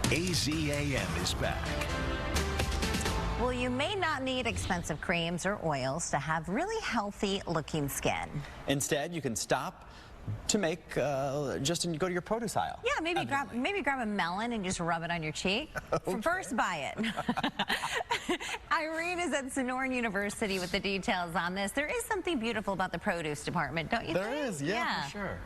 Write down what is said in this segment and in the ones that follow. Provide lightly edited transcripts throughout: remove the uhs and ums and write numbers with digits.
AZAM is back. Well, you may not need expensive creams or oils to have really healthy looking skin. Instead, you can stop to make just go to your produce aisle. Yeah, maybe grab a melon and just rub it on your cheek. Okay. First, buy it. Irene is at Sonoran University with the details on this. There is something beautiful about the produce department, don't you think? There is, yeah, for sure.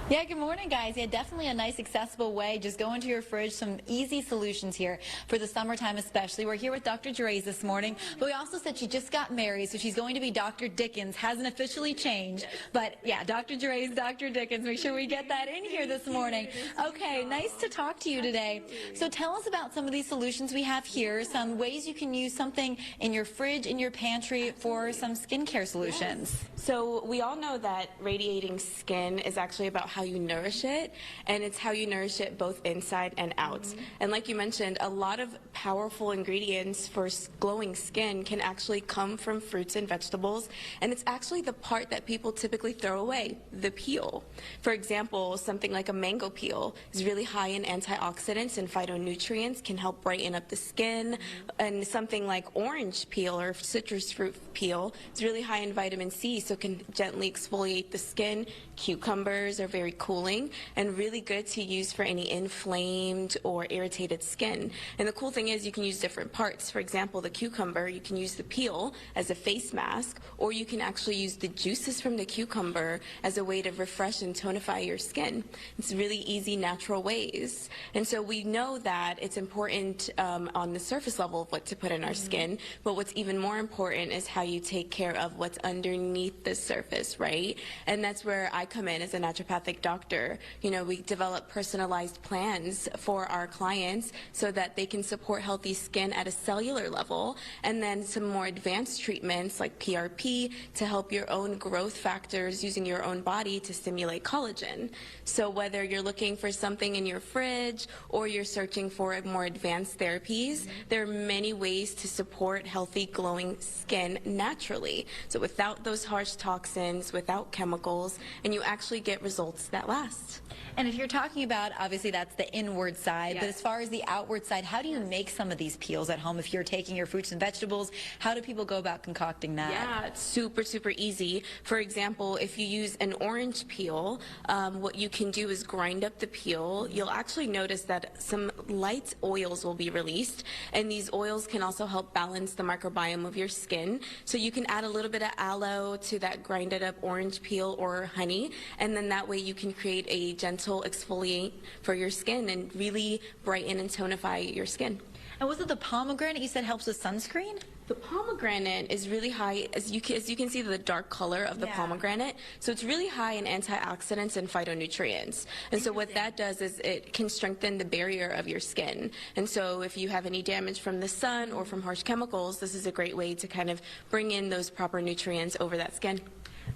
Yeah, good morning, guys. Yeah, definitely a nice, accessible way. Just go into your fridge. Some easy solutions here for the summertime especially. We're here with Dr. Gerais this morning, but we also said she just got married, so she's going to be Dr. Dickens. Hasn't officially changed, but yeah, Dr. Gerais, Dr. Dickens. Make sure we get that in here this morning. Okay, nice to talk to you today. So tell us about some of these solutions we have here, some ways you can use something in your fridge, in your pantry for some skincare solutions. So we all know that radiating skin is actually about how you nourish it, and it's how you nourish it both inside and out. And like you mentioned, a lot of powerful ingredients for glowing skin can actually come from fruits and vegetables, and it's actually the part that people typically throw away, the peel. For example, something like a mango peel is really high in antioxidants and phytonutrients, can help brighten up the skin, and something like orange peel or citrus fruit peel is really high in vitamin C, so it can gently exfoliate the skin. Cucumbers are very cooling and really good to use for any inflamed or irritated skin. And the cool thing is you can use different parts. For example, the cucumber, you can use the peel as a face mask, or you can actually use the juices from the cucumber as a way to refresh and tonify your skin. It's really easy, natural ways. And so we know that it's important on the surface level of what to put in our skin, but what's even more important is how you take care of what's underneath the surface, right? And that's where I come in as a naturopathic doctor. You know, we develop personalized plans for our clients so that they can support healthy skin at a cellular level, and then some more advanced treatments like PRP to help your own growth factors using your own body to stimulate collagen. So whether you're looking for something in your fridge or you're searching for more advanced therapies, there are many ways to support healthy glowing skin naturally. So without those harsh toxins, without chemicals, and you actually get results that last. And if you're talking about, obviously that's the inward side, but as far as the outward side, how do you make some of these peels at home? If you're taking your fruits and vegetables, how do people go about concocting that? Yeah, it's super, super easy. For example, if you use an orange peel, what you can do is grind up the peel. You'll actually notice that some light oils will be released, and these oils can also help balance the microbiome of your skin. So you can add a little bit of aloe to that grinded up orange peel or honey, and then that way you can create a gentle exfoliate for your skin and really brighten and tonify your skin. And was it the pomegranate you said helps with sunscreen? The pomegranate is really high, as you can see the dark color of the pomegranate, so it's really high in antioxidants and phytonutrients. And so what that does is it can strengthen the barrier of your skin. And so if you have any damage from the sun or from harsh chemicals, this is a great way to kind of bring in those proper nutrients over that skin.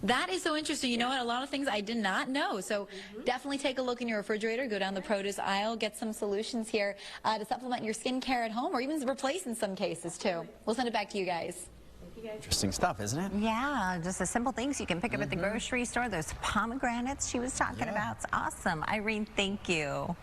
That is so interesting. You know what? A lot of things I did not know. So definitely take a look in your refrigerator, go down the produce aisle, get some solutions here to supplement your skincare at home, or even replace in some cases too. We'll send it back to you guys. Interesting stuff, isn't it? Yeah, just the simple things you can pick up at the grocery store. Those pomegranates she was talking about. It's awesome. Irene, thank you.